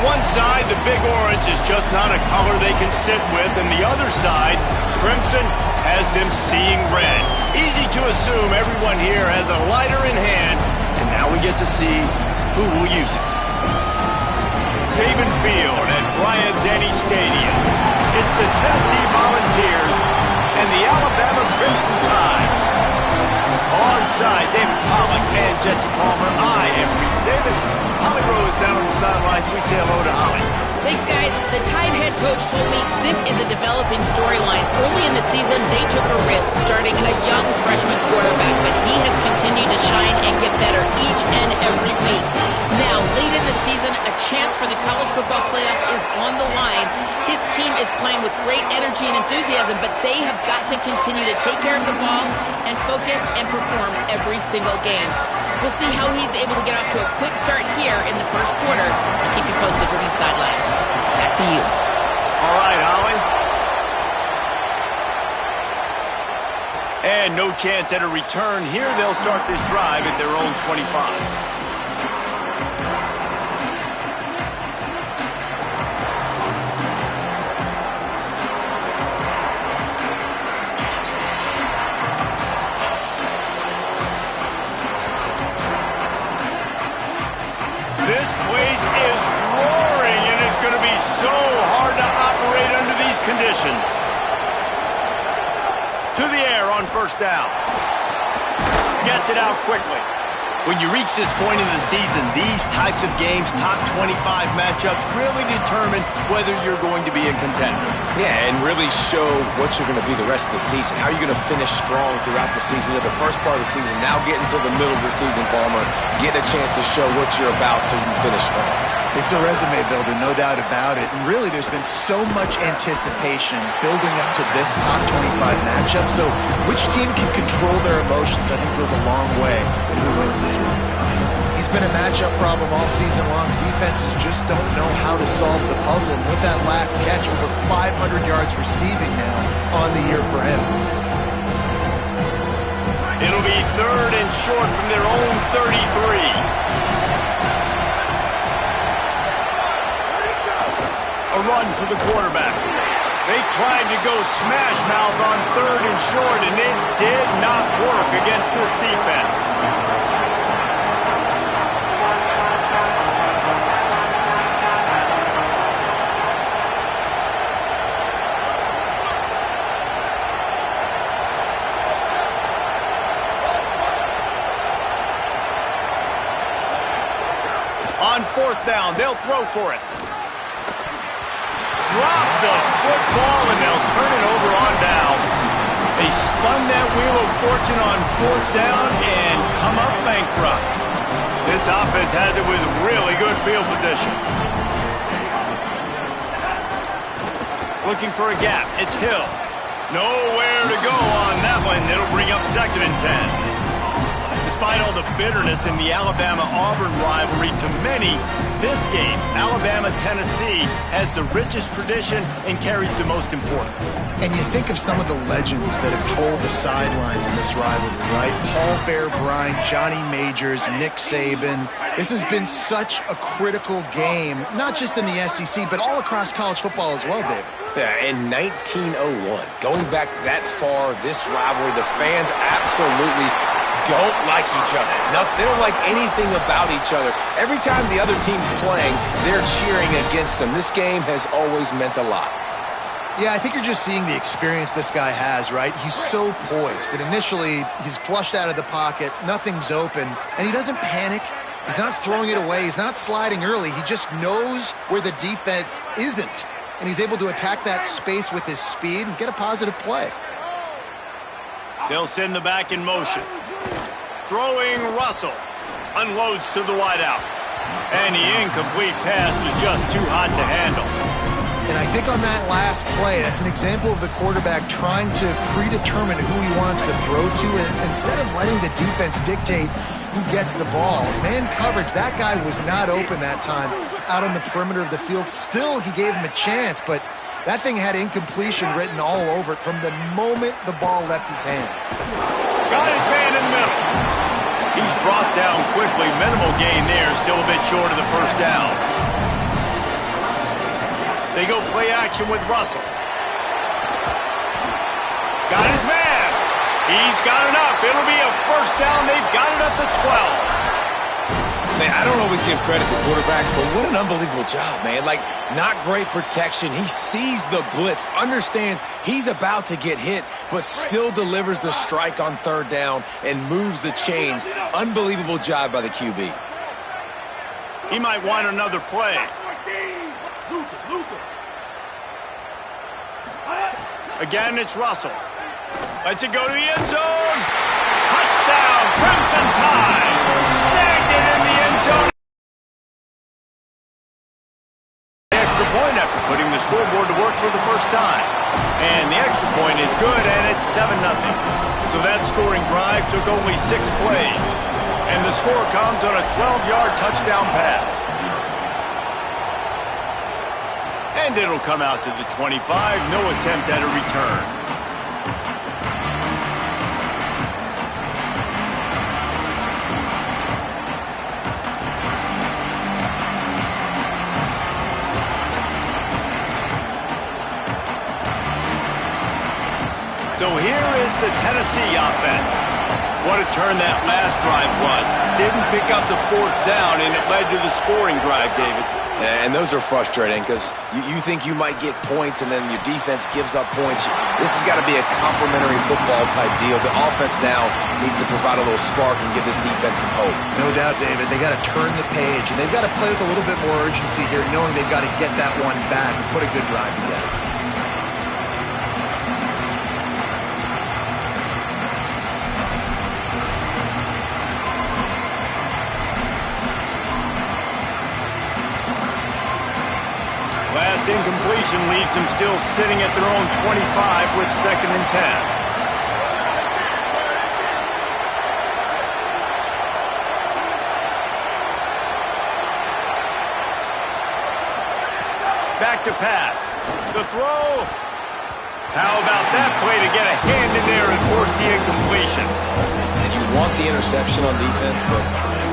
one side, the big orange is just not a color they can sit with, and the other side, crimson, has them seeing red. Easy to assume everyone here has a lighter in hand, and now we get to see who will use it. Saban Field at Bryant-Denny Stadium. It's the Tennessee Volunteers and the Alabama Crimson Tide. Alongside David Pollack and Jesse Palmer, I am Reese Davis. Holly Rose down on the sidelines. We say hello to Holly. Thanks, guys. The Tide head coach told me this is a developing storyline. Early in the season, they took a risk starting a young freshman quarterback, but he has continued to shine and get better each and every week. Now, late in the season, a chance for the college football playoff is on the line. His team is playing with great energy and enthusiasm, but they have got to continue to take care of the ball and focus and perform every single game. We'll see how he's able to get off to a quick start here in the first quarter. I'll keep you posted from the sidelines. Back to you. All right, Holly. And no chance at a return here. They'll start this drive at their own 25. This place is roaring, and it's going to be so hard to operate under these conditions. To the air on first down. Gets it out quickly. When you reach this point in the season, these types of games, top 25 matchups, really determine whether you're going to be a contender. Yeah, and really show what you're going to be the rest of the season. How are you going to finish strong throughout the season? You know, the first part of the season, now getting to the middle of the season, Palmer, getting a chance to show what you're about so you can finish strong. It's a resume builder, no doubt about it. And really, there's been so much anticipation building up to this top 25 matchup. So which team can control their emotions, I think, goes a long way in who wins this one. He's been a matchup problem all season long. Defenses just don't know how to solve the puzzle. And with that last catch, over 500 yards receiving now on the year for him. It'll be 3rd and short from their own 33. A run for the quarterback. They tried to go smash mouth on 3rd and short, and it did not work against this defense. On 4th down, they'll throw for it. Drop the football, and they'll turn it over on downs. They spun that wheel of fortune on 4th down and come up bankrupt. This offense has it with really good field position. Looking for a gap. It's Hill. Nowhere to go on that one. It'll bring up 2nd and 10. Despite all the bitterness in the Alabama-Auburn rivalry, to many, this game, Alabama-Tennessee, has the richest tradition and carries the most importance. And you think of some of the legends that have trolled the sidelines in this rivalry, right? Paul Bear Bryant, Johnny Majors, Nick Saban. This has been such a critical game, not just in the SEC, but all across college football as well, David. Yeah, in 1901, going back that far, this rivalry, the fans absolutely don't like each other. They don't like anything about each other. Every time the other team's playing, they're cheering against them. This game has always meant a lot. Yeah, I think you're just seeing the experience this guy has, right? He's so poised that initially he's flushed out of the pocket, nothing's open, and he doesn't panic. He's not throwing it away. He's not sliding early. He just knows where the defense isn't, and he's able to attack that space with his speed and get a positive play. They'll send the back in motion. Throwing Russell. Unloads to the wideout. And the incomplete pass was just too hot to handle. And I think on that last play, that's an example of the quarterback trying to predetermine who he wants to throw to, and instead of letting the defense dictate who gets the ball. Man coverage, that guy was not open that time out on the perimeter of the field. Still, he gave him a chance, but that thing had incompletion written all over it from the moment the ball left his hand. Got his man in the middle. He's brought down quickly. Minimal gain there. Still a bit short of the first down. They go play action with Russell. Got his man. He's got enough. It'll be a first down. They've got it up to 12. Man, I don't always give credit to quarterbacks, but what an unbelievable job, man. Like, not great protection. He sees the blitz, understands he's about to get hit, but still delivers the strike on third down and moves the chains. Unbelievable job by the QB. He might want another play. Again, it's Russell. Lets it go to the end zone. Touchdown, Crimson Tide. Snagged it in the end zone. The extra point after putting the scoreboard to work for the first time. And the extra point is good, and it's 7-0. So that scoring drive took only 6 plays. And the score comes on a 12-yard touchdown pass. And it'll come out to the 25. No attempt at a return. So here is the Tennessee offense. What a turn that last drive was. Didn't pick up the 4th down, and it led to the scoring drive, David. And those are frustrating because you think you might get points and then your defense gives up points. This has got to be a complementary football type deal. The offense now needs to provide a little spark and give this defense some hope. No doubt, David. They got to turn the page, and they've got to play with a little bit more urgency here, knowing they've got to get that one back and put a good drive together. Last incompletion leaves them still sitting at their own 25 with 2nd and 10. Back to pass. The throw. How about that play to get a hand in there and force the incompletion? And you want the interception on defense, but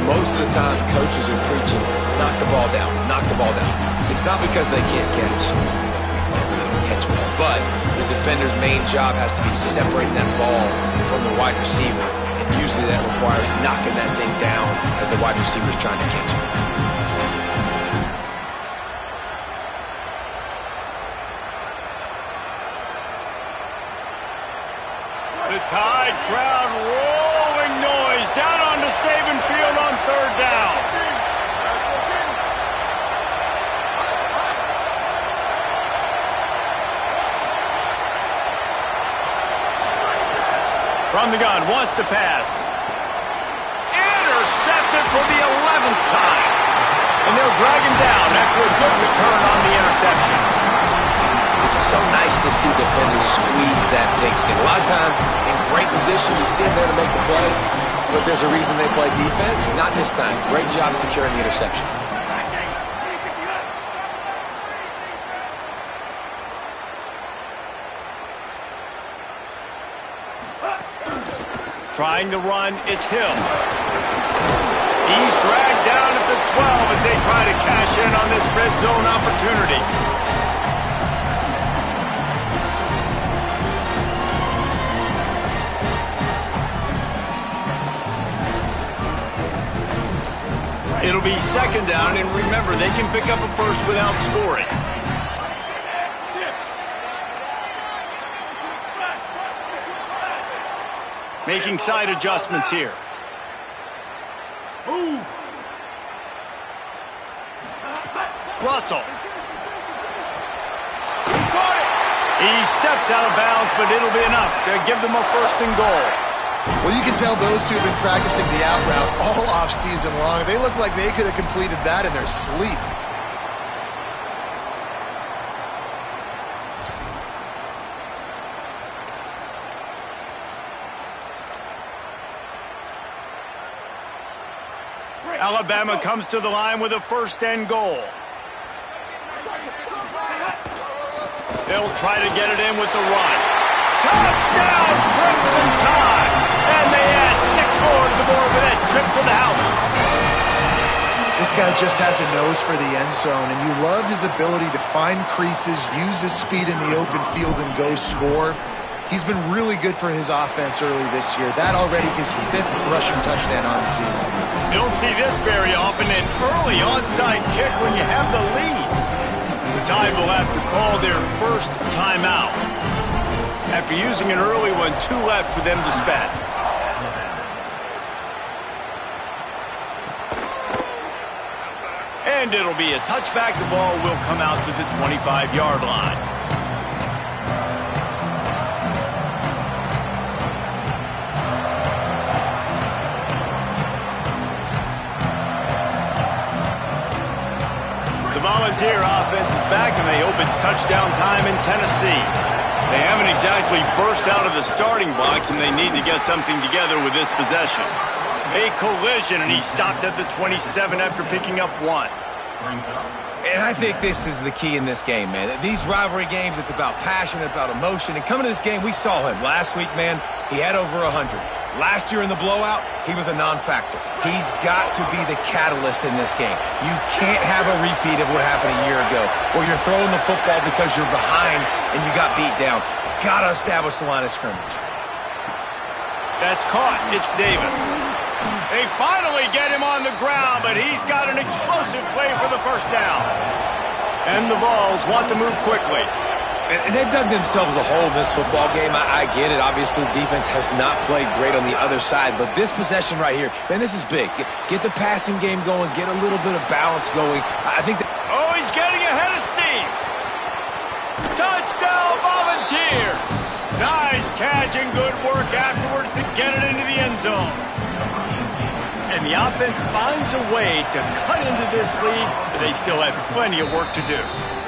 most of the time coaches are preaching, knock the ball down, knock the ball down. It's not because they can't catch. They don't catch well. But the defender's main job has to be separating that ball from the wide receiver. And usually that requires knocking that thing down as the wide receiver's trying to catch it. The Tide crowd rolling noise down onto Saban Field on 3rd down. From the gun, wants to pass. Intercepted for the 11th time. And they'll drag him down after a good return on the interception. It's so nice to see defenders squeeze that pigskin. A lot of times, in great position, you see them there to make the play, but there's a reason they play defense. Not this time. Great job securing the interception. Trying to run, it's Hill. He's dragged down at the 12 as they try to cash in on this red zone opportunity. It'll be 2nd down, and remember, they can pick up a first without scoring. Making side adjustments here. Move. Russell. Got it. He steps out of bounds, but it'll be enough to give them a 1st and goal. Well, you can tell those two have been practicing the out route all off-season long. They look like they could have completed that in their sleep. Alabama comes to the line with a 1st and goal. They'll try to get it in with the run. Touchdown, Crimson Tide! And they add 6 more to the board with that trip to the house. This guy just has a nose for the end zone, and you love his ability to find creases, use his speed in the open field, and go score. He's been really good for his offense early this year. That already his 5th rushing touchdown on the season. You don't see this very often, an early onside kick when you have the lead. The Tide will have to call their first timeout. After using an early one, 2 left for them to spend. And it'll be a touchback. The ball will come out to the 25-yard line. The Volunteer offense is back, and they hope it's touchdown time in Tennessee. They haven't exactly burst out of the starting blocks, and they need to get something together with this possession. A collision, and he stopped at the 27 after picking up 1. And I think this is the key in this game, man. These rivalry games, it's about passion, about emotion. And coming to this game, we saw him. Last week, man, he had over 100. Last year in the blowout, he was a non-factor. He's got to be the catalyst in this game. You can't have a repeat of what happened a year ago, where you're throwing the football because you're behind and you got beat down. Got to establish the line of scrimmage. That's caught. It's Davis. They finally get him on the ground, but he's got an explosive play for the first down. And the Vols want to move quickly. And they've dug themselves a hole in this football game. I get it. Obviously, defense has not played great on the other side, but this possession right here, man, this is big. Get the passing game going, get a little bit of balance going. I think that... Oh, he's getting ahead of steam. Touchdown, Volunteers. Nice catch and good work afterwards to get it into the end zone. And the offense finds a way to cut into this lead, but they still have plenty of work to do.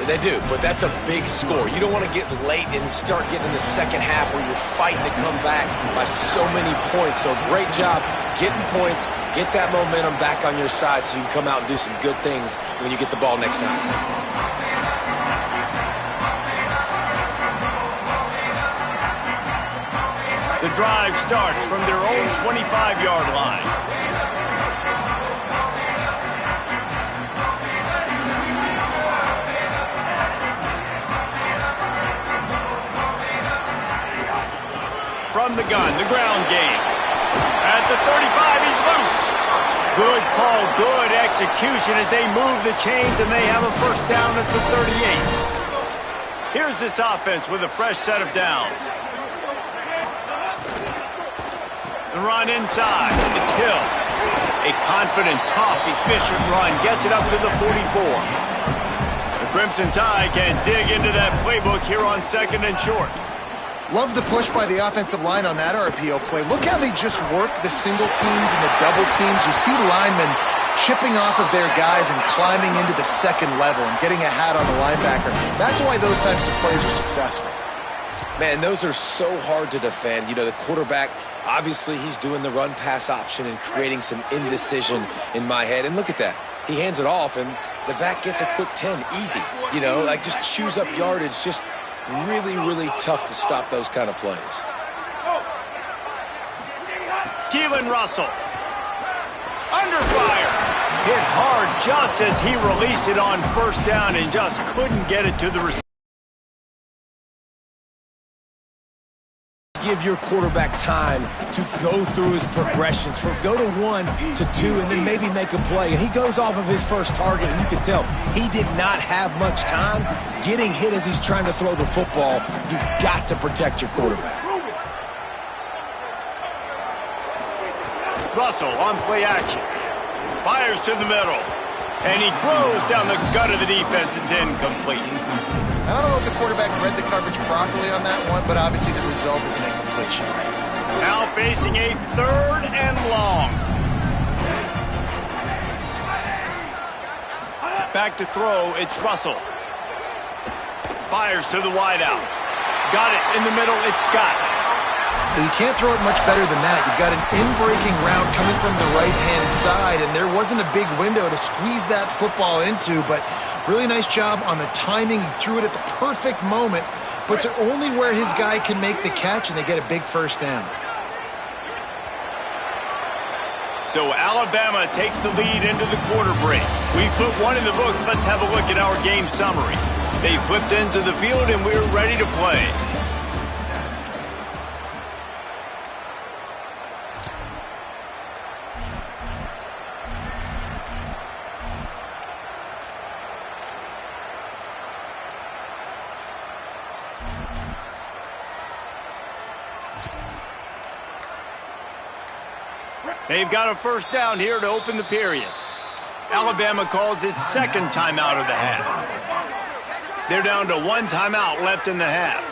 They do, but that's a big score. You don't want to get late and start getting in the second half where you're fighting to come back by so many points. So great job getting points, get that momentum back on your side so you can come out and do some good things when you get the ball next time. The drive starts from their own 25-yard line. From the gun, the ground game. At the 35, he's loose. Good call, good execution as they move the chains, and they have a first down at the 38. Here's this offense with a fresh set of downs. The run inside. It's Hill. A confident, tough, efficient run gets it up to the 44. The Crimson Tide can dig into that playbook here on 2nd and short. Love the push by the offensive line on that RPO play. Look how they just work the single teams and the double teams. You see linemen chipping off of their guys and climbing into the second level and getting a hat on the linebacker. That's why those types of plays are successful. Man, those are so hard to defend. You know, the quarterback, obviously he's doing the run-pass option and creating some indecision in my head. And look at that. He hands it off, and the back gets a quick 10. Easy. You know, like just chews up yardage. Just really, really tough to stop those kind of plays. Keelan Russell. Under fire. Hit hard just as he released it on first down and just couldn't get it to the receiver. Give your quarterback time to go through his progressions, from go to 1 to 2, and then maybe make a play. And he goes off of his first target, and you can tell he did not have much time getting hit as he's trying to throw the football. You've got to protect your quarterback. Russell on play action. Fires to the middle. And he throws down the gut of the defense. It's incomplete. I don't know if the quarterback read the coverage properly on that one, but obviously the result is an incompletion. Now facing a 3rd and long. Back to throw, it's Russell. Fires to the wideout. Got it in the middle, it's Scott. Well, you can't throw it much better than that. You've got an in-breaking route coming from the right-hand side, and there wasn't a big window to squeeze that football into, but really nice job on the timing. He threw it at the perfect moment, puts it only where his guy can make the catch, and they get a big first down. So Alabama takes the lead into the quarter break. We put one in the books. Let's have a look at our game summary. They flipped into the field, and we're ready to play. They've got a first down here to open the period. Alabama calls its second timeout of the half. They're down to one timeout left in the half.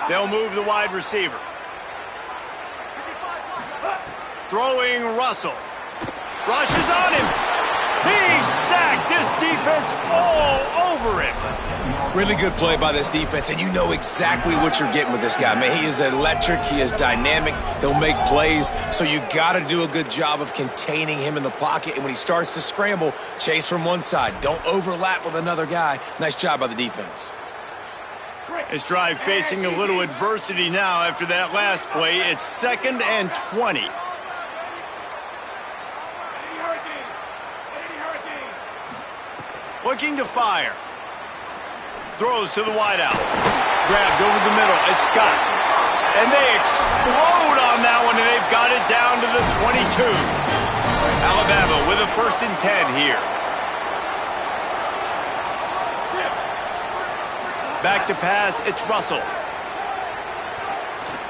They'll move the wide receiver. Throwing Russell. Rushes on him. He's sacked. This defense all over him. Really good play by this defense, and you know exactly what you're getting with this guy. Man, he is electric. He is dynamic. He'll make plays, so you got to do a good job of containing him in the pocket. And when he starts to scramble, chase from one side. Don't overlap with another guy. Nice job by the defense. This drive facing a little adversity now after that last play. It's 2nd and 20. Looking to fire. Throws to the wideout. Grabbed over the middle. It's Scott. And they explode on that one, and they've got it down to the 22. Alabama with a 1st and 10 here. Back to pass. It's Russell.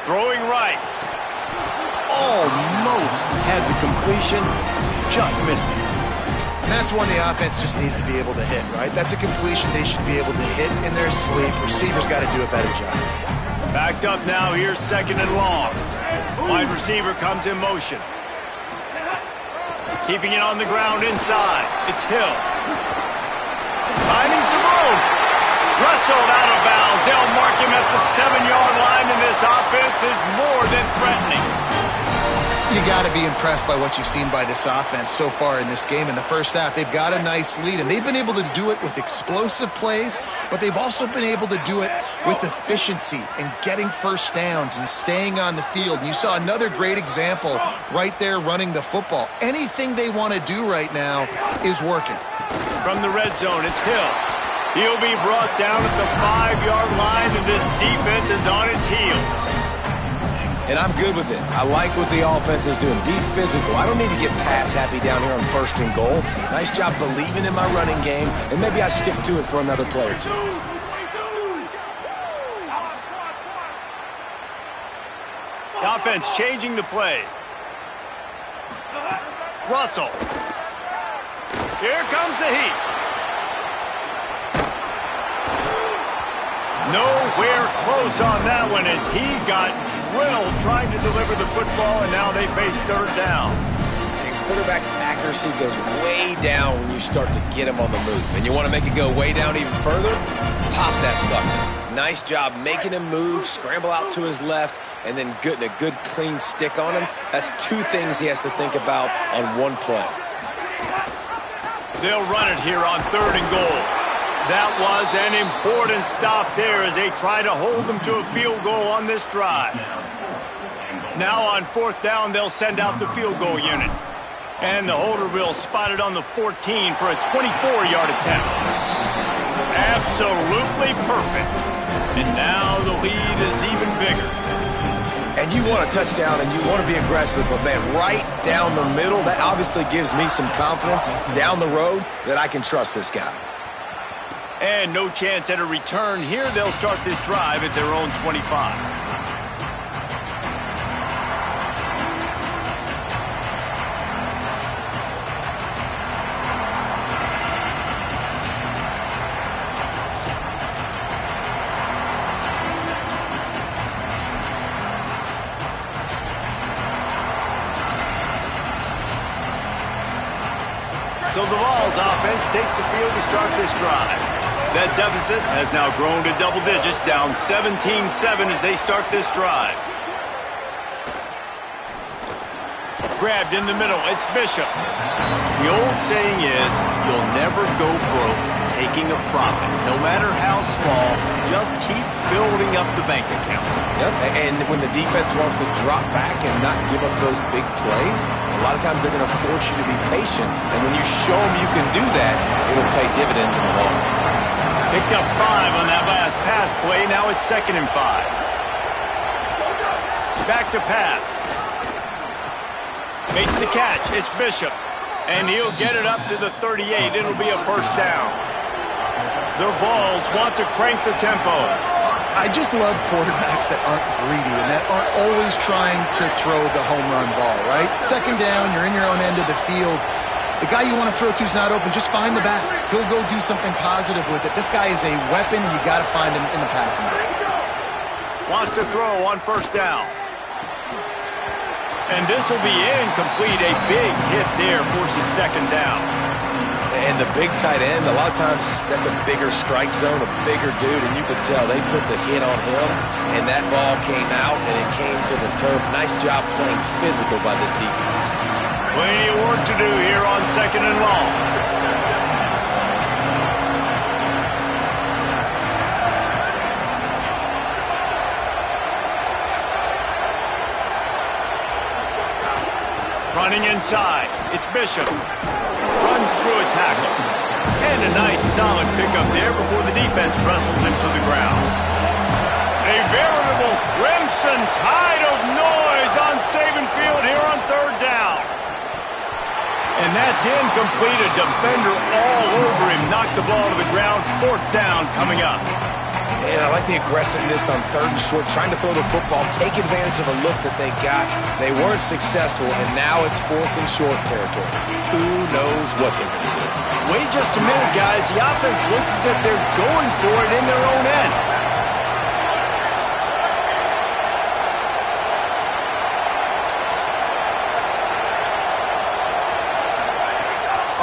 Throwing right. Almost had the completion. Just missed it. And that's one the offense just needs to be able to hit, right? That's a completion they should be able to hit in their sleep. Receivers got to do a better job. Backed up now. Here's 2nd and long. Wide receiver comes in motion. Keeping it on the ground inside. It's Hill. Finding some room. Wrestled out of bounds. They'll mark him at the 7-yard line, and this offense is more than threatening. You got to be impressed by what you've seen by this offense so far in this game. In the first half, they've got a nice lead, and they've been able to do it with explosive plays, but they've also been able to do it with efficiency and getting first downs and staying on the field. And you saw another great example right there running the football. Anything they want to do right now is working. From the red zone, it's Hill. He'll be brought down at the 5-yard line, and this defense is on its heels. And I'm good with it. I like what the offense is doing. Be physical. I don't need to get pass happy down here on 1st and goal. Nice job believing in my running game, and maybe I stick to it for another play or two. The offense changing the play. Russell. Here comes the heat. Nowhere close on that one as he got drilled trying to deliver the football, and now they face 3rd down. And quarterback's accuracy goes way down when you start to get him on the move. And you want to make it go way down even further? Pop that sucker. Nice job making him move, scramble out to his left, and then getting a good clean stick on him. That's 2 things he has to think about on one play. They'll run it here on 3rd and goal. That was an important stop there as they try to hold them to a field goal on this drive. Now on 4th down, they'll send out the field goal unit. And the holder will spot it on the 14 for a 24-yard attempt. Absolutely perfect. And now the lead is even bigger. And you want a touchdown and you want to be aggressive, but man, right down the middle, that obviously gives me some confidence down the road that I can trust this guy. And no chance at a return here. They'll start this drive at their own 25. So the Vols offense takes the field to start this drive. That deficit has now grown to double digits, down 17-7 as they start this drive. Grabbed in the middle, it's Bishop. The old saying is, you'll never go broke taking a profit. No matter how small, just keep building up the bank account. Yep, and when the defense wants to drop back and not give up those big plays, a lot of times they're going to force you to be patient. And when you show them you can do that, it'll pay dividends in the long run. Picked up 5 on that last pass play. Now it's 2nd and 5. Back to pass. Makes the catch. It's Bishop. And he'll get it up to the 38. It'll be a first down. The Vols want to crank the tempo. I just love quarterbacks that aren't greedy and that aren't always trying to throw the home run ball, right? 2nd down, you're in your own end of the field. The guy you want to throw to is not open. Just find the back. He'll go do something positive with it. This guy is a weapon, and you got to find him in the passing game. Wants to throw on first down. And this will be incomplete. A big hit there forces 2nd down. And the big tight end, a lot of times that's a bigger strike zone, a bigger dude, and you could tell they put the hit on him, and that ball came out, and it came to the turf. Nice job playing physical by this defense. Plenty of work to do here on 2nd and long. Running inside, it's Bishop. Runs through a tackle. And a nice solid pickup there before the defense wrestles him to the ground. A veritable crimson tide of noise on Saban Field here on 3rd down. And that's incomplete. A defender all over him. Knocked the ball to the ground. 4th down coming up. And I like the aggressiveness on 3rd and short, trying to throw the football, take advantage of a look that they got. They weren't successful, and now it's 4th and short territory. Who knows what they're going to do? Wait just a minute, guys. The offense looks as if they're going for it in their own end.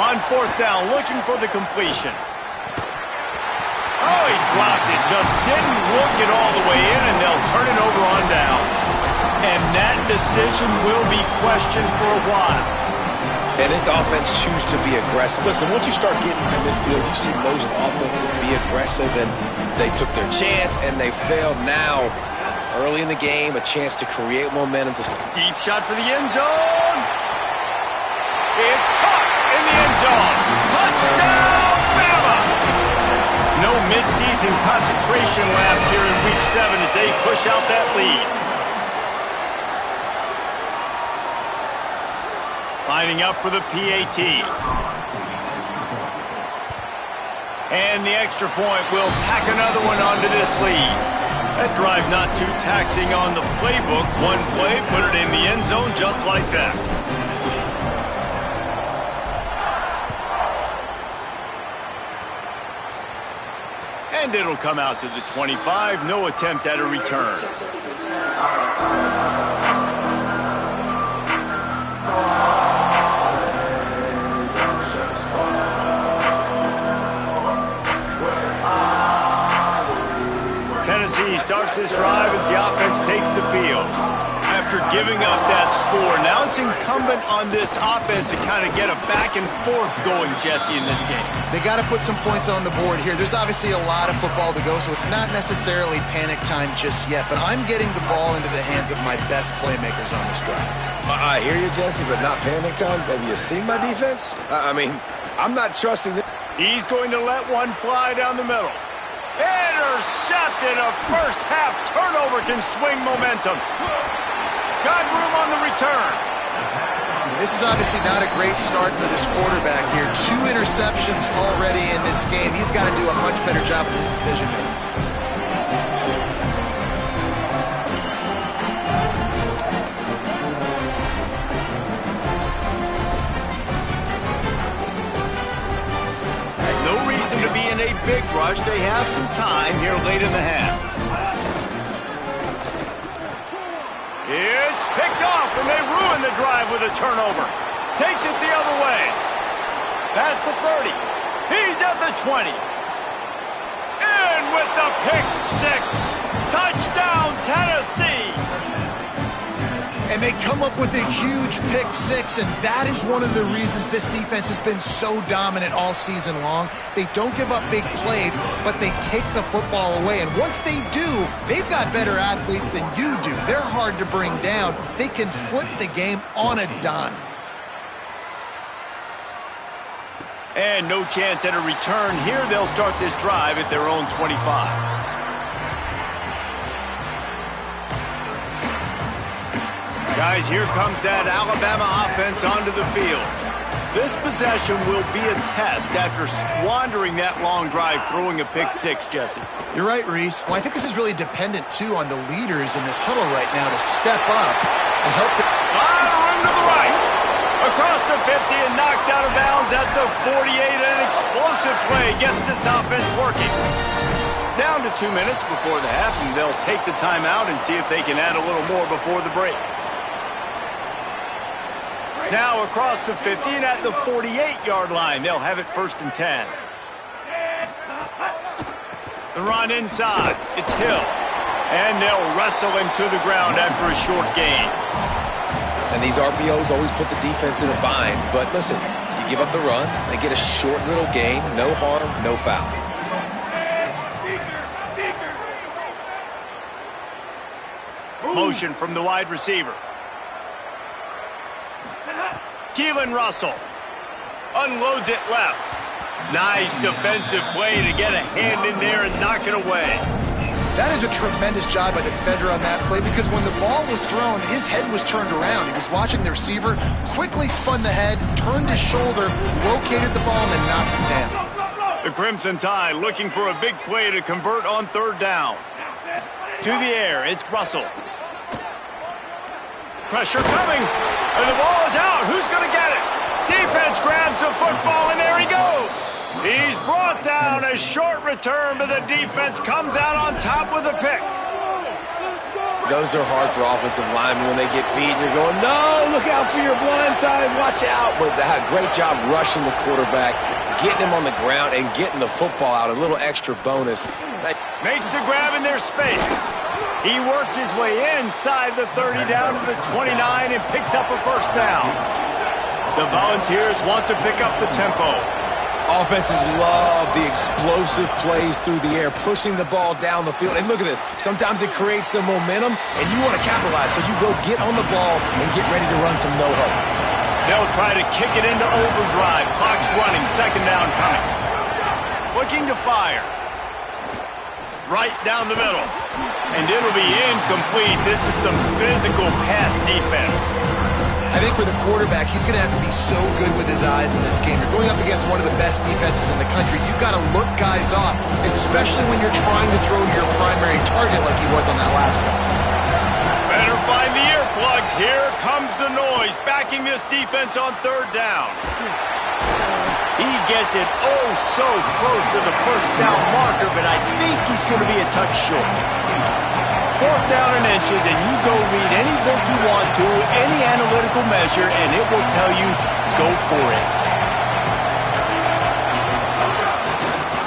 On 4th down, looking for the completion. Oh, he dropped it. Just didn't look it all the way in, and they'll turn it over on downs. And that decision will be questioned for a while. And this offense choose to be aggressive. Listen, once you start getting to midfield, you see most offenses be aggressive, and they took their chance, and they failed. Now, early in the game, a chance to create momentum. Deep shot for the end zone. It's caught in the end zone. Touchdown, Bama! No midseason concentration laps here in Week 7 as they push out that lead. Lining up for the PAT. And the extra point will tack another one onto this lead. That drive not too taxing on the playbook. One play, put it in the end zone just like that. And it'll come out to the 25. No attempt at a return. Tennessee starts this drive as the offense takes the field. After giving up that score, now it's incumbent on this offense to kind of get a back and forth going, Jesse, in this game. They got to put some points on the board here. There's obviously a lot of football to go, so it's not necessarily panic time just yet, but I'm getting the ball into the hands of my best playmakers on this drive. I hear you, Jesse, but not panic time. Have you seen my defense? I mean, I'm not trusting them. He's going to let one fly down the middle. Intercepted. A first half turnover can swing momentum. Got room on the return. This is obviously not a great start for this quarterback here. 2 interceptions already in this game. He's got to do a much better job of his decision making. No reason to be in a big rush. They have some time here late in the half. It's picked off, and they ruin the drive with a turnover. Takes it the other way. Past the 30. He's at the 20. In with the pick 6. Touchdown, Tennessee. And And they come up with a huge pick six, and that is one of the reasons this defense has been so dominant all season long. They don't give up big plays, but they take the football away. And once they do, they've got better athletes than you do. They're hard to bring down. They can flip the game on a dime. And no chance at a return here. They'll start this drive at their own 25. Guys, here comes that Alabama offense onto the field. This possession will be a test after squandering that long drive, throwing a pick six, Jesse. You're right, Reese. Well, I think this is really dependent, too, on the leaders in this huddle right now to step up and help the... Room to the right. Across the 50 and knocked out of bounds at the 48. An explosive play gets this offense working. Down to 2 minutes before the half, and they'll take the timeout and see if they can add a little more before the break. Now across the 50 and at the 48-yard line. They'll have it 1st and 10. The run inside. It's Hill. And they'll wrestle him to the ground after a short gain. And these RPOs always put the defense in a bind. But listen, you give up the run, they get a short little gain. No harm, no foul. Motion from the wide receiver. Keelan Russell unloads it left. Nice defensive play to get a hand in there and knock it away. That is a tremendous job by the defender on that play because when the ball was thrown, his head was turned around. He was watching the receiver, quickly spun the head, turned his shoulder, located the ball, and then knocked it down. The Crimson Tide looking for a big play to convert on 3rd down. To the air, it's Russell. Pressure coming, and the ball is out. Who's going to get it? Defense grabs the football, and there he goes. He's brought down. A short return, but the defense comes out on top with a pick. Those are hard for offensive linemen when they get beat. And you're going, no, look out for your blind side. Watch out. But they had a great job rushing the quarterback, getting him on the ground, and getting the football out. A little extra bonus. Makes the grab in their space. He works his way inside the 30 down to the 29 and picks up a 1st down. The Volunteers want to pick up the tempo. Offenses love the explosive plays through the air, pushing the ball down the field. And look at this. Sometimes it creates some momentum, and you want to capitalize. So you go get on the ball and get ready to run some no-huddle. They'll try to kick it into overdrive. Clock's running. 2nd down coming. Looking to fire. Right down the middle. And it'll be incomplete. This is some physical pass defense. I think for the quarterback, he's going to have to be so good with his eyes in this game. You're going up against one of the best defenses in the country. You've got to look guys off, especially when you're trying to throw your primary target like he was on that last one. Better find the earplugs. Here comes the noise, backing this defense on 3rd down. He gets it oh so close to the 1st down marker, but I think he's going to be a touch short. 4th down and inches, and you go read any book you want to, any analytical measure, and it will tell you, go for it.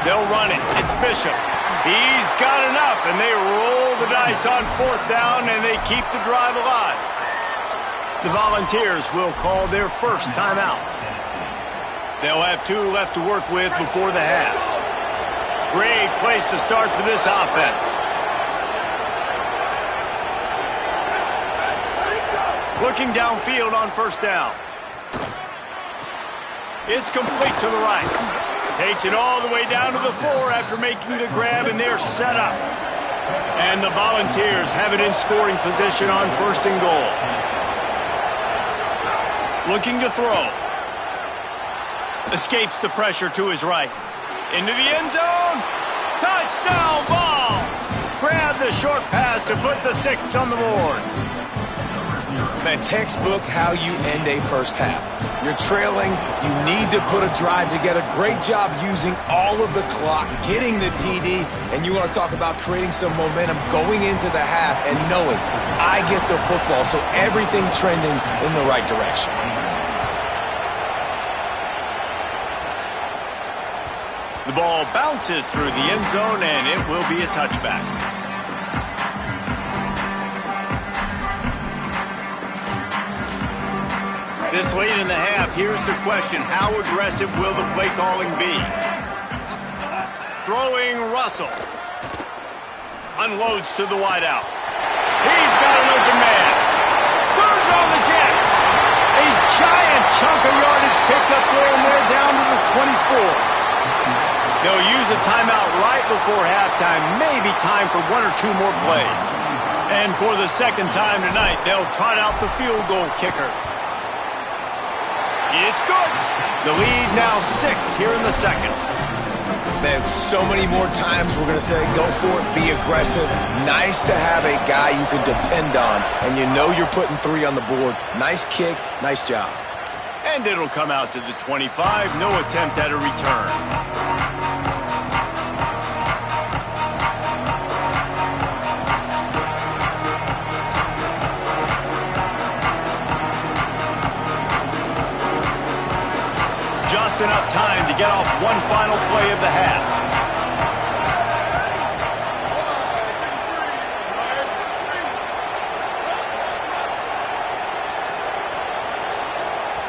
They'll run it. It's Bishop. He's got enough, and they roll the dice on 4th down, and they keep the drive alive. The Volunteers will call their 1st timeout. They'll have 2 left to work with before the half. Great place to start for this offense. Looking downfield on 1st down. It's complete to the right. Takes it all the way down to the 4 after making the grab, and they're set up. And the Volunteers have it in scoring position on 1st and goal. Looking to throw. Escapes the pressure to his right. Into the end zone. Touchdown ball. Grab the short pass to put the 6 on the board. Man, textbook how you end a 1st half. You're trailing. You need to put a drive together. Great job using all of the clock, getting the TD, and you want to talk about creating some momentum going into the half and knowing I get the football, so everything trending in the right direction. The ball bounces through the end zone, and it will be a touchback. This late in the half, here's the question. How aggressive will the play calling be? Throwing Russell. Unloads to the wideout. He's got an open man. Turns on the Jets. A giant chunk of yardage picked up there, and they're down to the 24. They'll use a timeout right before halftime. Maybe time for one or two more plays. And for the second time tonight, they'll trot out the field goal kicker. It's good. The lead now 6 here in the second. Man, so many more times we're going to say, go for it, be aggressive. Nice to have a guy you can depend on, and you know you're putting 3 on the board. Nice kick, nice job. And it'll come out to the 25. No attempt at a return. Just enough time to get off one final play of the half.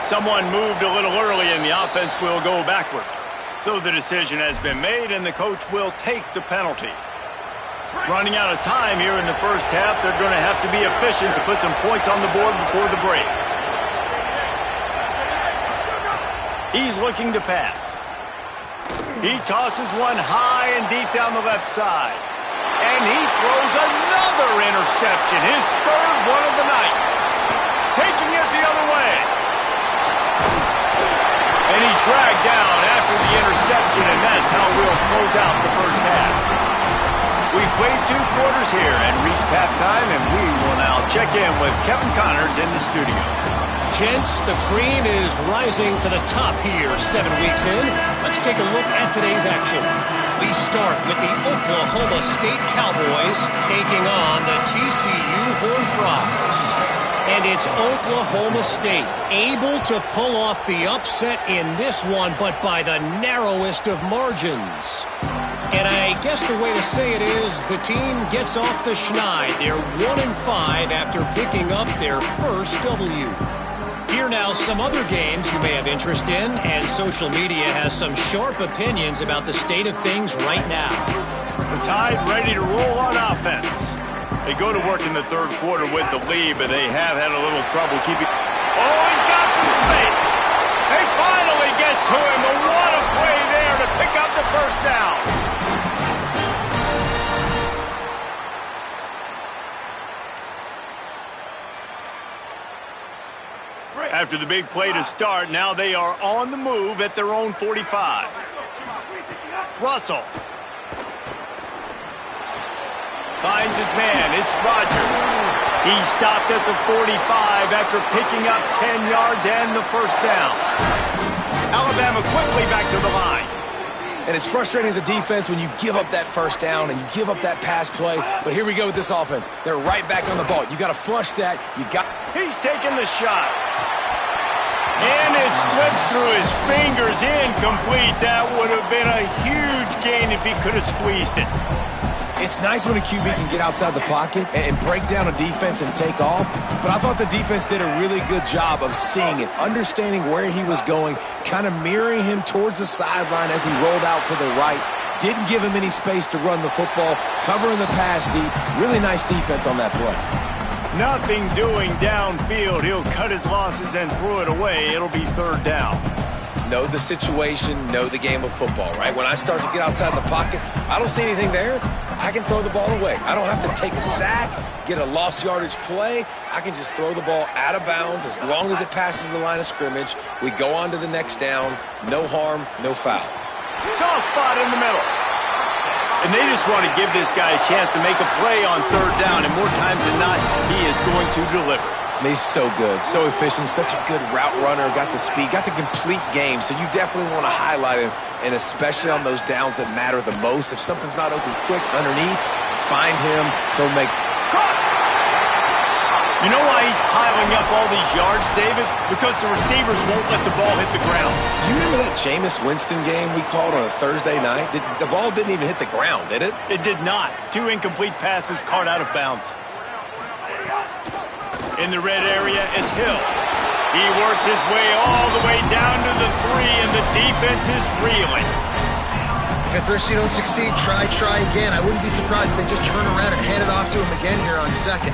Someone moved a little early and the offense will go backward. So the decision has been made and the coach will take the penalty. Running out of time here in the first half, they're going to have to be efficient to put some points on the board before the break. He's looking to pass. He tosses one high and deep down the left side. And he throws another interception, his third one of the night. Taking it the other way. And he's dragged down after the interception, and that's how we'll close out the first half. We've played 2 quarters here and reached halftime, and we will now check in with Kevin Connors in the studio. Gents, the cream is rising to the top here 7 weeks in. Let's take a look at today's action. We start with the Oklahoma State Cowboys taking on the TCU Horned Frogs. And it's Oklahoma State able to pull off the upset in this one, but by the narrowest of margins. And I guess the way to say it is the team gets off the schneid. They're 1-5 after picking up their first W. Here now some other games you may have interest in, and social media has some sharp opinions about the state of things right now. The Tide ready to roll on offense. They go to work in the third quarter with the lead, but they have had a little trouble keeping... Oh, he's got some space. They finally get to him, but what a play there to pick up the first down. After the big play to start, now they are on the move at their own 45. Russell. Finds his man. It's Rodgers. He stopped at the 45 after picking up 10 yards and the first down. Alabama quickly back to the line. And it's frustrating as a defense when you give up that first down and you give up that pass play. But here we go with this offense. They're right back on the ball. You got to flush that. He's taking the shot. And it slips through his fingers, incomplete. That would have been a huge gain if he could have squeezed it. It's nice when a QB can get outside the pocket and break down a defense and take off. But I thought the defense did a really good job of seeing it, understanding where he was going, kind of mirroring him towards the sideline as he rolled out to the right. Didn't give him any space to run the football, covering the pass deep. Really nice defense on that play. Nothing doing downfield. He'll cut his losses and throw it away. It'll be third down. Know the situation, know the game of football, right? When I start to get outside the pocket, I don't see anything there. I can throw the ball away. I don't have to take a sack, get a lost yardage play. I can just throw the ball out of bounds as long as it passes the line of scrimmage. We go on to the next down. No harm, no foul. Soft spot in the middle. And they just want to give this guy a chance to make a play on third down, and more times than not, he is going to deliver. He's so good, so efficient, such a good route runner, got the speed, got the complete game, so you definitely want to highlight him, and especially on those downs that matter the most. If something's not open quick underneath, find him, he'll make... You know why he's piling up all these yards, David? Because the receivers won't let the ball hit the ground. You remember that Jameis Winston game we called on a Thursday night? The ball didn't even hit the ground, did it? It did not. 2 incomplete passes caught out of bounds. In the red area, it's Hill. He works his way all the way down to the 3, and the defense is reeling. If at first you don't succeed, try again. I wouldn't be surprised if they just turn around and hand it off to him again here on second.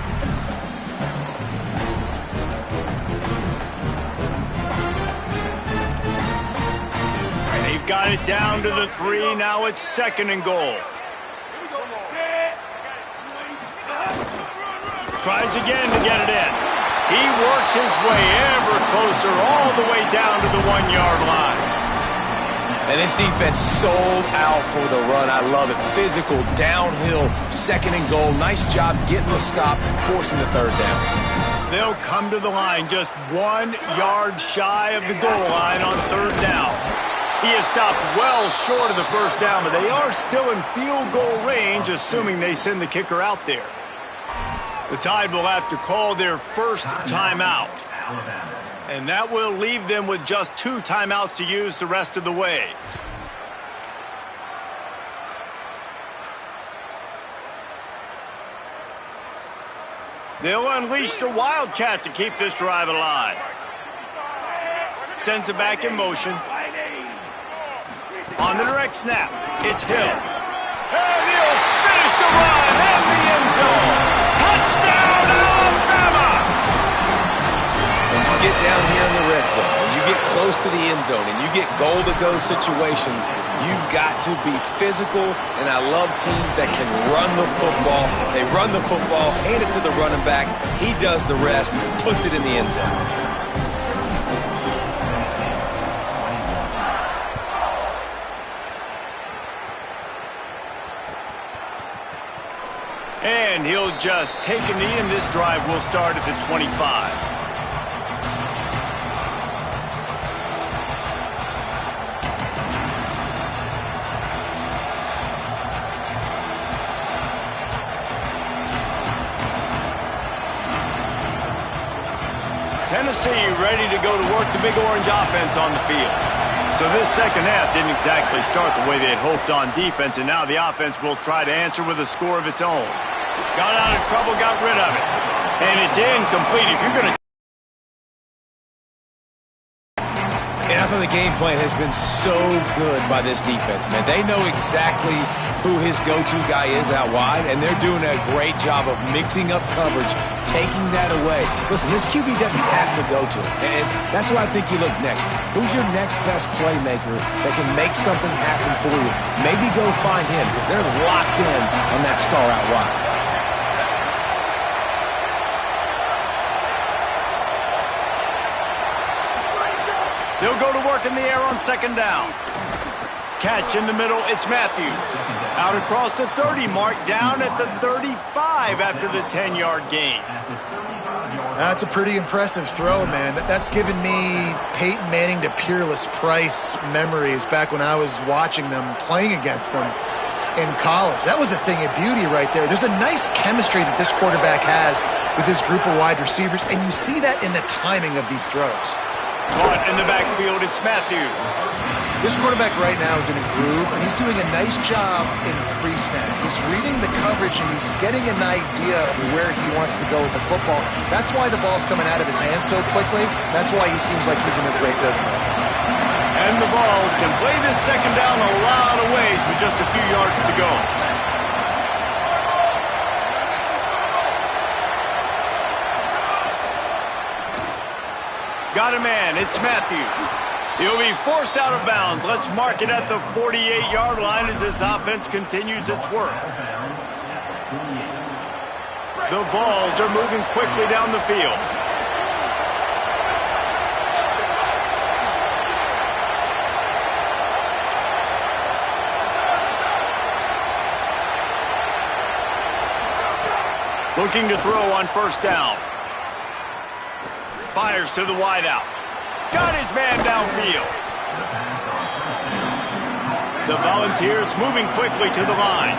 And they've got it down to the 3. Now it's 2nd and goal. Tries again to get it in. He works his way ever closer all the way down to the 1-yard line. And this defense sold out for the run. I love it. Physical, downhill, 2nd and goal. Nice job getting the stop, forcing the 3rd down. They'll come to the line just 1 yard shy of the goal line on 3rd down. He has stopped well short of the 1st down, but they are still in field goal range, assuming they send the kicker out there. The Tide will have to call their first timeout. And that will leave them with just 2 timeouts to use the rest of the way. They'll unleash the Wildcat to keep this drive alive. Sends it back in motion. On the direct snap, it's Hill. And he'll finish the run in the end zone. Touchdown, Alabama! When you get down here in the red zone, when you get close to the end zone, and you get goal-to-go situations, you've got to be physical, and I love teams that can run the football. They run the football, hand it to the running back. He does the rest, puts it in the end zone. And he'll just take a knee, and this drive will start at the 25. Tennessee ready to go to work the Big Orange offense on the field. So this second half didn't exactly start the way they had hoped on defense, and now the offense will try to answer with a score of its own. Got out of trouble, got rid of it. And it's incomplete. If you're going to... And I thought the game plan has been so good by this defense, man. They know exactly who his go-to guy is out wide, and they're doing a great job of mixing up coverage, taking that away. Listen, this QB doesn't have to go to him, and that's why I think you look next. Who's your next best playmaker that can make something happen for you? Maybe go find him, because they're locked in on that star out wide. They'll go to work in the air on 2nd down. Catch in the middle, it's Matthews. Out across the 30 mark, down at the 35 after the 10-yard gain. That's a pretty impressive throw, man. That's given me Peyton Manning to Peerless Price memories back when I was watching them, playing against them in college. That was a thing of beauty right there. There's a nice chemistry that this quarterback has with this group of wide receivers, and you see that in the timing of these throws. Caught in the backfield, it's Matthews. This quarterback right now is in a groove, and he's doing a nice job in pre-snap. He's reading the coverage, and he's getting an idea of where he wants to go with the football. That's why the ball's coming out of his hands so quickly. That's why he seems like he's in a great rhythm. And the Vols can play this 2nd down a lot of ways with just a few yards to go. Got a man, it's Matthews. He'll be forced out of bounds. Let's mark it at the 48-yard line as this offense continues its work. The Vols are moving quickly down the field. Looking to throw on 1st down. Fires to the wideout. Got his man downfield. The Volunteers moving quickly to the line.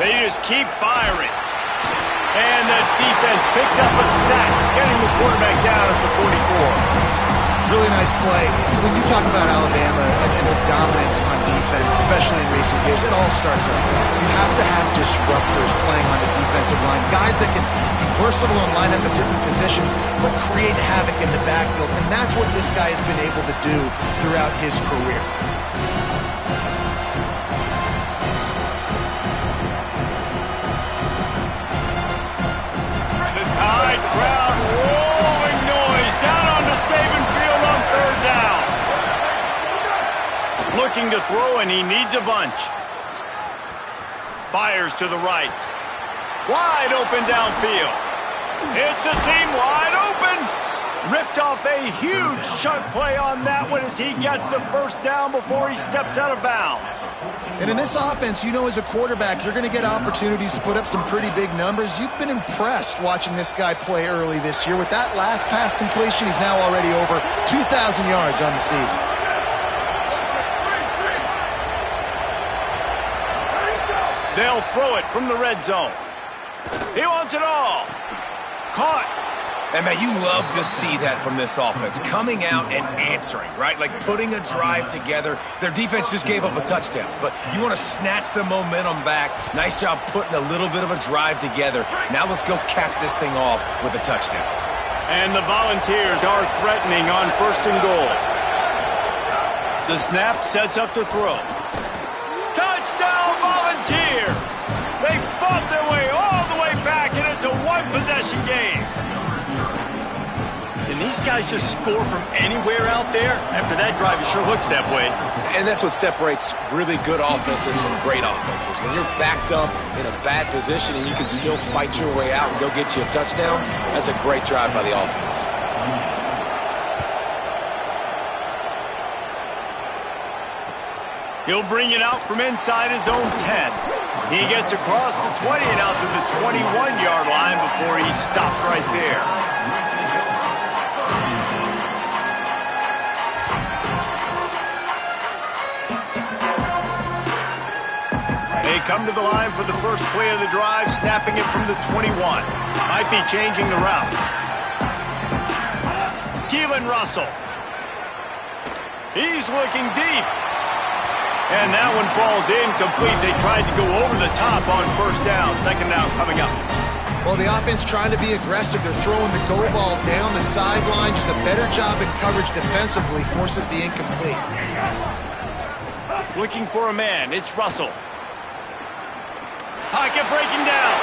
They just keep firing. And the defense picks up a sack, getting the quarterback down at the 44. really nice play. When you talk about Alabama and their dominance on defense, especially in recent years, it all starts up front. You have to have disruptors playing on the defensive line, guys that can be versatile and line up at different positions, but create havoc in the backfield. And that's what this guy has been able to do throughout his career. The Tide crowd rolling noise down on the Saban field on third down. Looking to throw, and he needs a bunch. Fires to the right. Wide open downfield. It's a seam wide open. Ripped off a huge chunk play on that one as he gets the first down before he steps out of bounds. And in this offense, you know, as a quarterback, you're going to get opportunities to put up some pretty big numbers. You've been impressed watching this guy play early this year. With that last pass completion, he's now already over 2,000 yards on the season. They'll throw it from the red zone. He wants it all. Caught. And, man, you love to see that from this offense, coming out and answering, right? Like putting a drive together. Their defense just gave up a touchdown, but you want to snatch the momentum back. Nice job putting a little bit of a drive together. Now let's go cap this thing off with a touchdown. And the Volunteers are threatening on 1st and goal. The snap sets up the throw. Touchdown, Volunteers! They fought their way all the way back, and it's a one-possession game. Can these guys just score from anywhere out there? After that drive, it sure looks that way. And that's what separates really good offenses from great offenses. When you're backed up in a bad position and you can still fight your way out and go get you a touchdown, that's a great drive by the offense. He'll bring it out from inside his own 10. He gets across the 20 and out to the 21-yard line before he stopped right there. They come to the line for the first play of the drive, snapping it from the 21. Might be changing the route. Keelan Russell. He's looking deep. And that one falls incomplete. They tried to go over the top on 1st down. 2nd down coming up. Well, the offense trying to be aggressive. They're throwing the go ball down the sideline. Just a better job in coverage defensively forces the incomplete. Looking for a man. It's Russell. Pocket breaking down.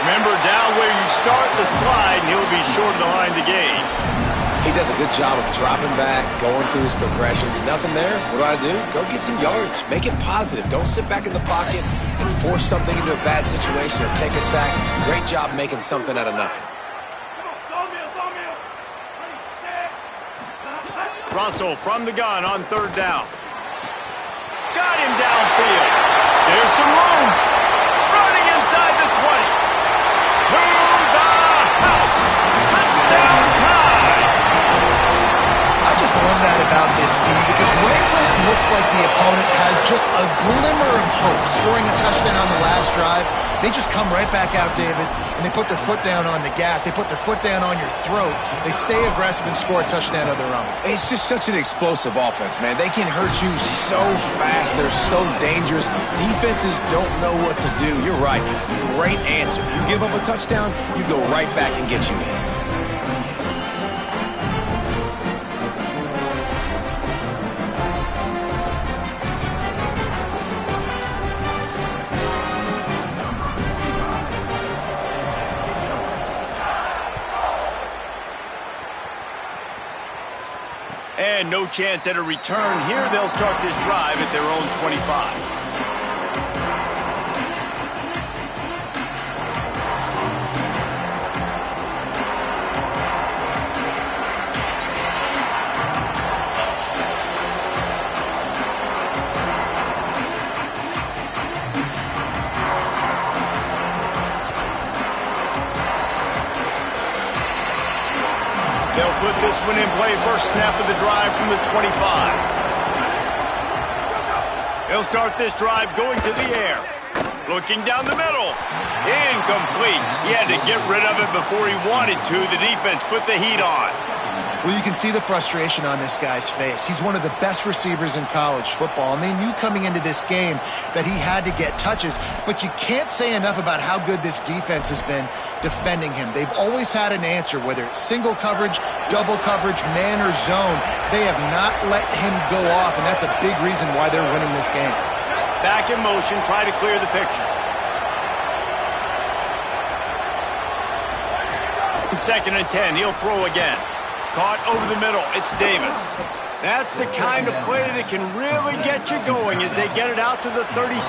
Remember, down where you start the slide, and he'll be short of the line to gain. He does a good job of dropping back, going through his progressions. Nothing there. What do? Go get some yards. Make it positive. Don't sit back in the pocket and force something into a bad situation or take a sack. Great job making something out of nothing. Russell from the gun on 3rd down. Got him downfield. There's some room. Running inside the 20. To the house. Touchdown Tide. I just love that about this team because right when it looks like the opponent has just a glimmer of hope scoring a touchdown on the last drive, they just come right back out, David, and they put their foot down on the gas. They put their foot down on your throat. They stay aggressive and score a touchdown of their own. It's just such an explosive offense, man. They can hurt you so fast. They're so dangerous. Defenses don't know what to do. You're right. Great answer. You give up a touchdown, you go right back and get you one. And no chance at a return here. They'll start this drive at their own 25. They'll put this one in play. First snap of the drive from the 25. They'll start this drive going to the air. Looking down the middle. Incomplete. He had to get rid of it before he wanted to. The defense put the heat on. Well, you can see the frustration on this guy's face. He's one of the best receivers in college football, and they knew coming into this game that he had to get touches, but you can't say enough about how good this defense has been defending him. They've always had an answer, whether it's single coverage, double coverage, man or zone. They have not let him go off, and that's a big reason why they're winning this game. Back in motion, try to clear the picture. 2nd and 10, he'll throw again. Caught over the middle, it's Davis. That's the kind of play that can really get you going as they get it out to the 36.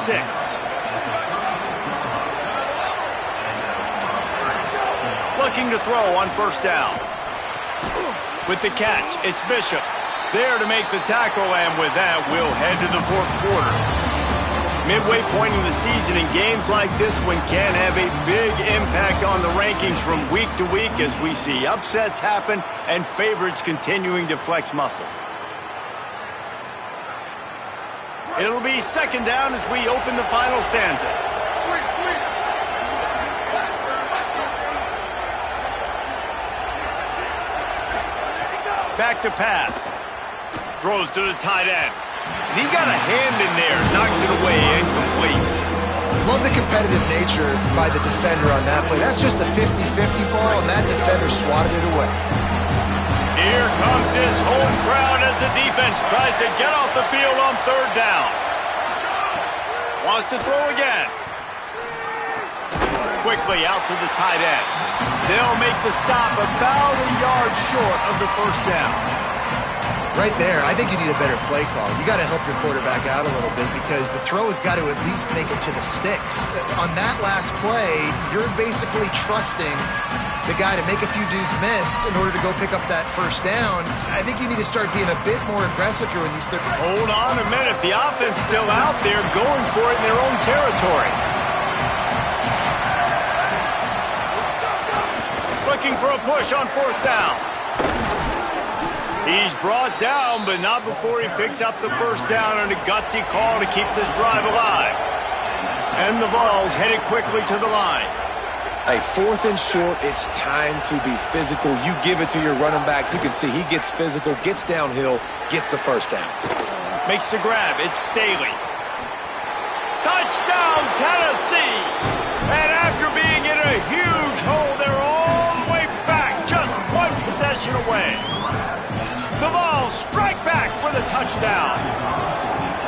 Looking to throw on 1st down. With the catch, it's Bishop. There to make the tackle, and with that, we'll head to the 4th quarter. Midway point in the season, and games like this one can have a big impact on the rankings from week to week as we see upsets happen and favorites continuing to flex muscle. It'll be 2nd down as we open the final stanza. Back to pass. Throws to the tight end. He got a hand in there, knocks it away, incomplete. Love the competitive nature by the defender on that play. That's just a 50-50 ball, and that defender swatted it away. Here comes his home crowd as the defense tries to get off the field on 3rd down. Wants to throw again. Quickly out to the tight end. They'll make the stop about a yard short of the 1st down. Right there, I think you need a better play call. You got to help your quarterback out a little bit because the throw has got to at least make it to the sticks. On that last play, you're basically trusting the guy to make a few dudes miss in order to go pick up that 1st down. I think you need to start being a bit more aggressive here when these third. Hold on a minute. The offense still out there going for it in their own territory. Looking for a push on 4th down. He's brought down, but not before he picks up the 1st down and a gutsy call to keep this drive alive. And the Vols headed quickly to the line. Hey, 4th and short, it's time to be physical. You give it to your running back. You can see he gets physical, gets downhill, gets the 1st down. Makes the grab. It's Staley. Touchdown, Tennessee! And after being in a huge hole, they're all the way back, just 1 possession away. The Vols strike back with a touchdown.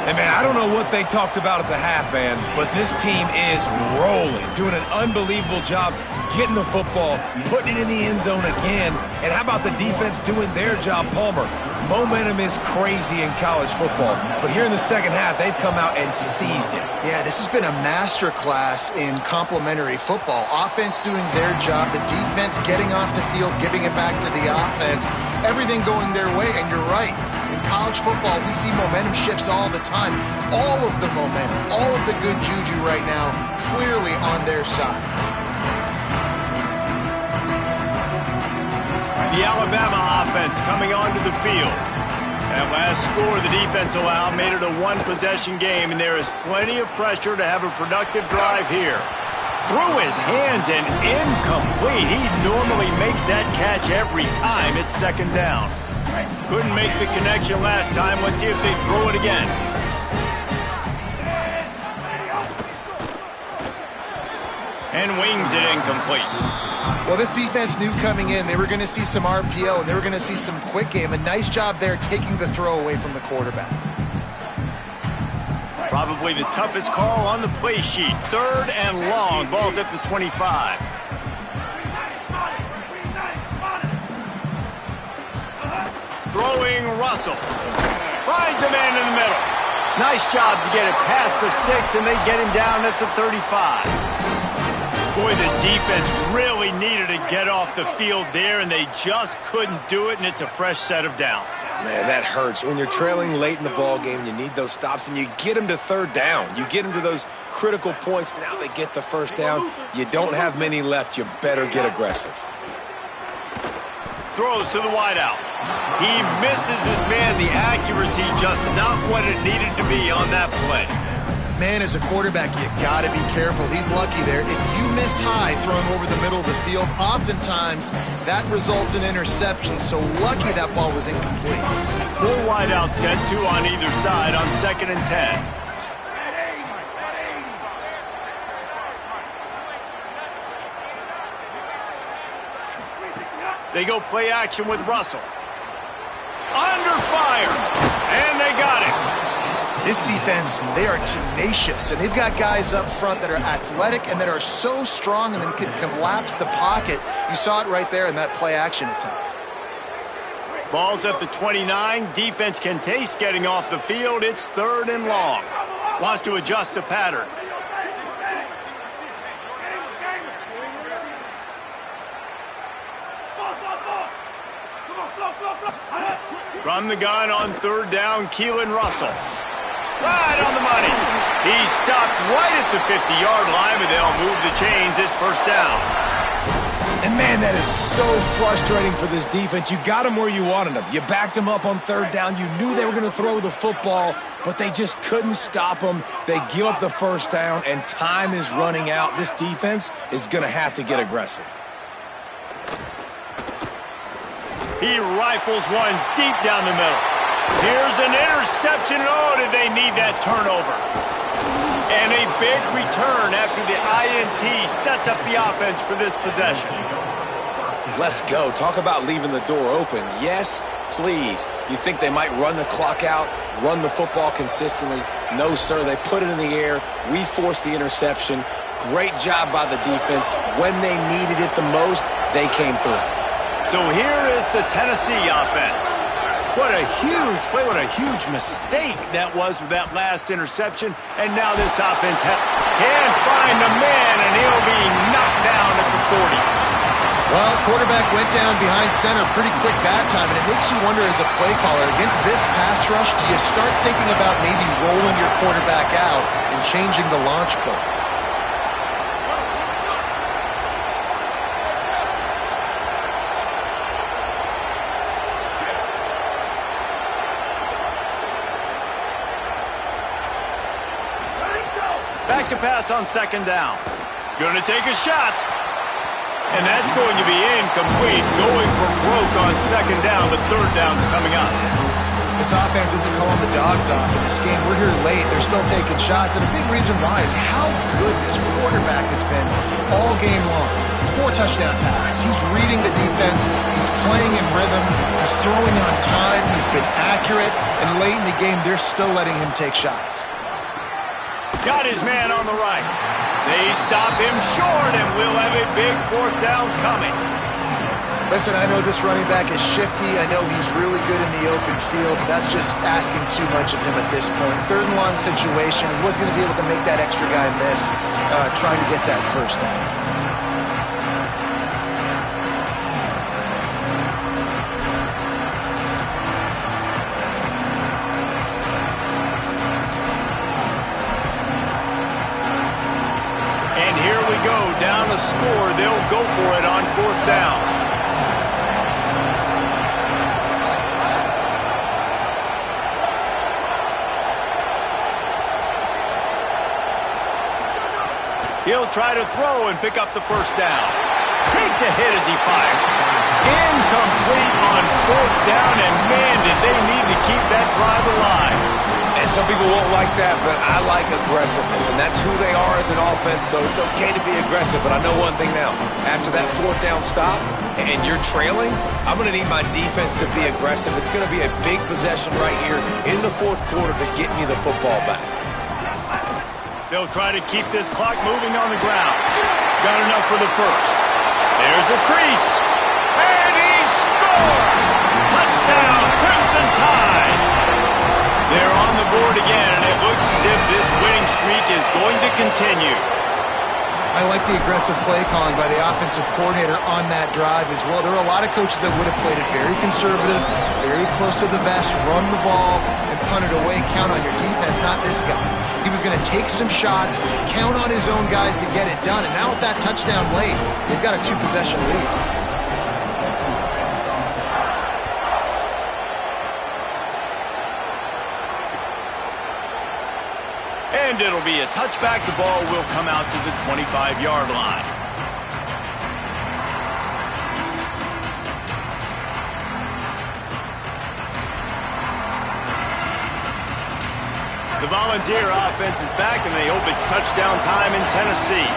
Hey, man, I don't know what they talked about at the half, man, but this team is rolling, doing an unbelievable job getting the football, putting it in the end zone again. And how about the defense doing their job, Palmer? Momentum is crazy in college football, but here in the 2nd half, they've come out and seized it. Yeah, this has been a master class in complementary football. Offense doing their job, the defense getting off the field, giving it back to the offense, everything going their way, and you're right. In college football, we see momentum shifts all the time. All of the momentum, all of the good juju right now, clearly on their side. The Alabama offense coming onto the field. That last score the defense allowed made it a 1-possession game, and there is plenty of pressure to have a productive drive here. Through his hands and incomplete. He normally makes that catch every time. It's 2nd down. Couldn't make the connection last time. Let's see if they throw it again. And wings it incomplete. Well, this defense knew coming in they were going to see some RPO and they were going to see some quick game. A nice job there taking the throw away from the quarterback. Probably the toughest call on the play sheet. 3rd and long. Ball's at the 25. Throwing Russell. Finds a man in the middle. Nice job to get it past the sticks, and they get him down at the 35. Boy, the defense really needed to get off the field there, and they just couldn't do it, and it's a fresh set of downs. Man, that hurts. When you're trailing late in the ball game, you need those stops, and you get them to 3rd down. You get them to those critical points. Now they get the 1st down. You don't have many left. You better get aggressive. Throws to the wideout. He misses his man. The accuracy just not what it needed to be on that play. Man, as a quarterback, you got to be careful. He's lucky there. If you miss high throwing over the middle of the field, oftentimes that results in interception. So lucky that ball was incomplete. 4 wide out set, 2 on either side on 2nd and 10. They go play action with Russell. Under fire, and they got it. This defense, they are tenacious, and they've got guys up front that are athletic and that are so strong and then can collapse the pocket. You saw it right there in that play action attempt. Ball's at the 29. Defense can taste getting off the field. It's 3rd and long. Wants to adjust the pattern. From the gun on 3rd down, Keelan Russell. Right on the money. He stopped right at the 50-yard line, but they'll move the chains. It's 1st down. And man, that is so frustrating for this defense. You got them where you wanted them. You backed them up on 3rd down. You knew they were going to throw the football, but they just couldn't stop them. They give up the 1st down, and time is running out. This defense is going to have to get aggressive. He rifles one deep down the middle. Here's an interception. Oh, did they need that turnover? And a big return after the INT sets up the offense for this possession. Let's go. Talk about leaving the door open. Yes, please. You think they might run the clock out, run the football consistently? No, sir. They put it in the air. We forced the interception. Great job by the defense. When they needed it the most, they came through. So here is the Tennessee offense. What a huge play, what a huge mistake that was with that last interception. And now this offense can find the man, and he'll be knocked down at the 40. Well, quarterback went down behind center pretty quick that time, and it makes you wonder as a play caller, against this pass rush, do you start thinking about maybe rolling your quarterback out and changing the launch point? Back to pass on 2nd down. Gonna take a shot. And that's going to be incomplete. Going for broke on 2nd down, but 3rd down's coming up. This offense isn't calling the dogs off in this game. We're here late. They're still taking shots. And a big reason why is how good this quarterback has been all game long. 4 touchdown passes. He's reading the defense. He's playing in rhythm. He's throwing on time. He's been accurate. And late in the game, they're still letting him take shots. Got his man on the right. They stop him short, and we'll have a big 4th down coming. Listen, I know this running back is shifty. I know he's really good in the open field, but that's just asking too much of him at this point. 3rd and long situation. He wasn't going to be able to make that extra guy miss trying to get that 1st down. Down a score, they'll go for it on 4th down. He'll try to throw and pick up the 1st down. Takes a hit as he fires. Incomplete on 4th down, and man, did they need to keep that drive alive. And some people won't like that, but I like aggressiveness, and that's who they are as an offense, so it's okay to be aggressive. But I know one thing now. After that 4th down stop and you're trailing, I'm going to need my defense to be aggressive. It's going to be a big possession right here in the 4th quarter to get me the football back. They'll try to keep this clock moving on the ground. Got enough for the 1st. There's a crease. And he scores! Touchdown, Crimson Tide! They're on the board again, and it looks as if this winning streak is going to continue. I like the aggressive play calling by the offensive coordinator on that drive as well. There are a lot of coaches that would have played it very conservative, very close to the vest, run the ball, and punt it away, count on your defense, not this guy. He was going to take some shots, count on his own guys to get it done, and now with that touchdown late, they've got a 2-possession lead. And it'll be a touchback. The ball will come out to the 25-yard line. The Volunteer offense is back, and they hope it's touchdown time in Tennessee.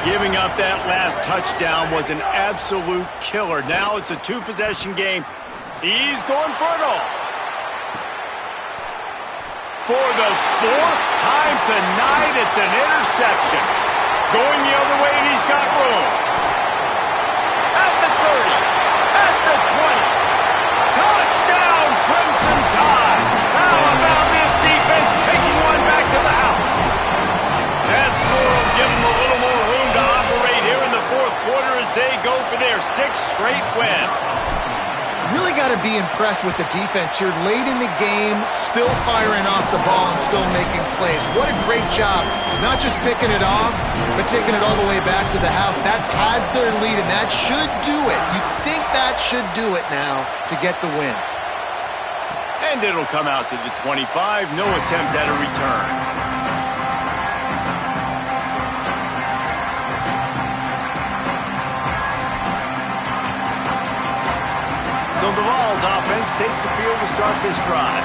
Giving up that last touchdown was an absolute killer. Now it's a two-possession game. He's going for it all. For the fourth time tonight, it's an interception. Going the other way, and he's got room. At the 30, at the 20. Touchdown, Crimson Tide. How about this defense taking one back to the house? That score will give them a little more room to operate here in the fourth quarter as they go for their sixth straight win. Really got to be impressed with the defense here late in the game, still firing off the ball and still making plays. What a great job, not just picking it off, but taking it all the way back to the house. That pads their lead, and that should do it. You think that should do it now to get the win. And it'll come out to the 25. No attempt at a return. So the Vols offense takes the field to start this drive.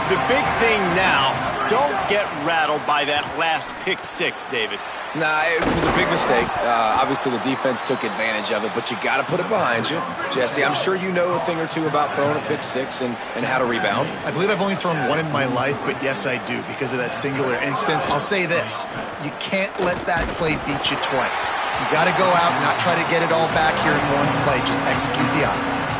The big thing now, don't get rattled by that last pick six, David. Nah, it was a big mistake. Obviously, the defense took advantage of it, but you got to put it behind you. Jesse, I'm sure you know a thing or two about throwing a pick six and how to rebound. I believe I've only thrown one in my life, but yes, I do, because of that singular instance. I'll say this. You can't let that play beat you twice. You got to go out and not try to get it all back here in one play. Just execute the offense.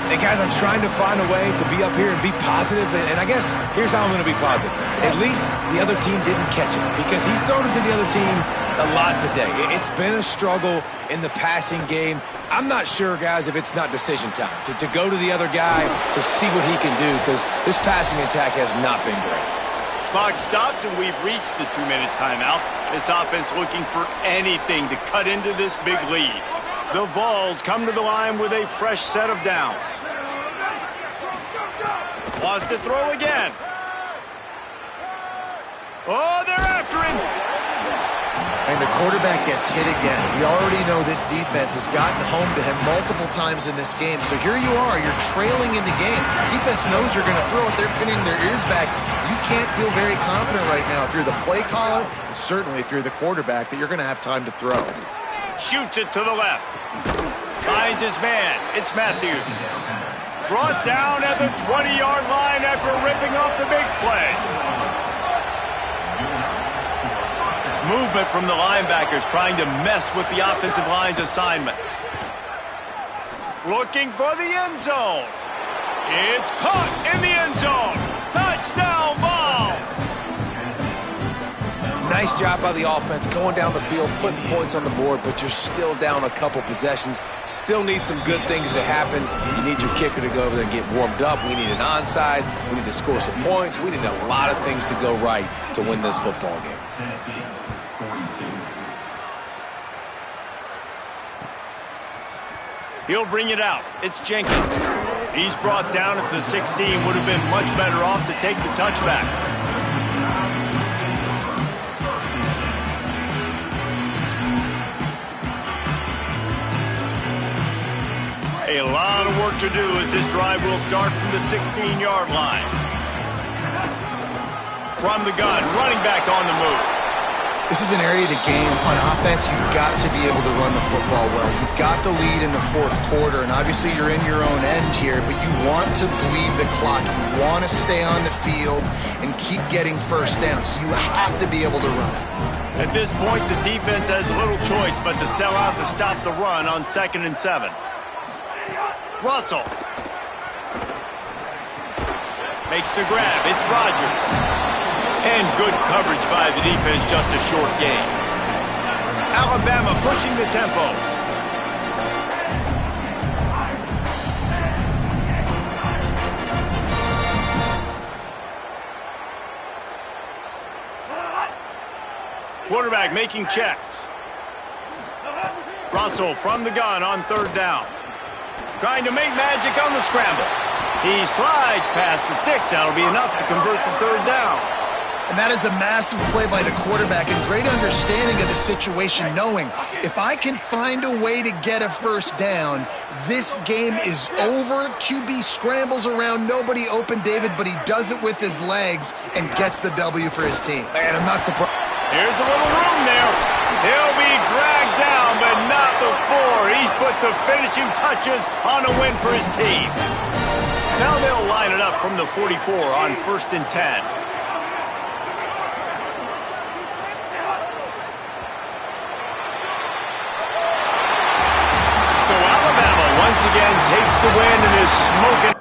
Hey, guys, I'm trying to find a way to be up here and be positive, and I guess here's how I'm going to be positive. At least the other team didn't catch it, because he's thrown it to the other team a lot today. It's been a struggle in the passing game. I'm not sure, guys, if it's not decision time, to go to the other guy to see what he can do, because this passing attack has not been great. Clock stops, and we've reached the 2-minute timeout. This offense looking for anything to cut into this big lead. The Vols come to the line with a fresh set of downs. Lost to throw again. Oh, they're after him. And the quarterback gets hit again. We already know this defense has gotten home to him multiple times in this game. So here you are, you're trailing in the game. Defense knows you're going to throw it. They're pinning their ears back. You can't feel very confident right now if you're the play caller, and certainly if you're the quarterback, that you're going to have time to throw. Shoots it to the left. Finds his man. It's Matthews. Brought down at the 20-yard line after ripping off the big play. Movement from the linebackers trying to mess with the offensive line's assignments. Looking for the end zone. It's caught in the end zone. Touchdown, Vols! Nice job by the offense going down the field, putting points on the board, but you're still down a couple possessions. Still need some good things to happen. You need your kicker to go over there and get warmed up. We need an onside. We need to score some points. We need a lot of things to go right to win this football game. He'll bring it out. It's Jenkins. He's brought down at the 16. Would have been much better off to take the touchback. A lot of work to do as this drive will start from the 16-yard line. From the gun, running back on the move. This is an area of the game on offense you've got to be able to run the football well. You've got the lead in the fourth quarter, and obviously you're in your own end here, but you want to bleed the clock. You want to stay on the field and keep getting first down, so you have to be able to run it. At this point, the defense has little choice but to sell out to stop the run on 2nd and 7. Russell makes the grab. It's Rodgers. And good coverage by the defense, just a short gain. Alabama pushing the tempo. Quarterback making checks. Russell from the gun on 3rd down. Trying to make magic on the scramble. He slides past the sticks. That'll be enough to convert the 3rd down. And that is a massive play by the quarterback and great understanding of the situation, knowing if I can find a way to get a first down, this game is over. QB scrambles around, nobody open, David, but he does it with his legs and gets the W for his team. And I'm not surprised. Here's a little room there. He'll be dragged down, but not before he's put the finishing touches on a win for his team. Now they'll line it up from the 44 on 1st and 10. So Alabama once again takes the win and is smoking.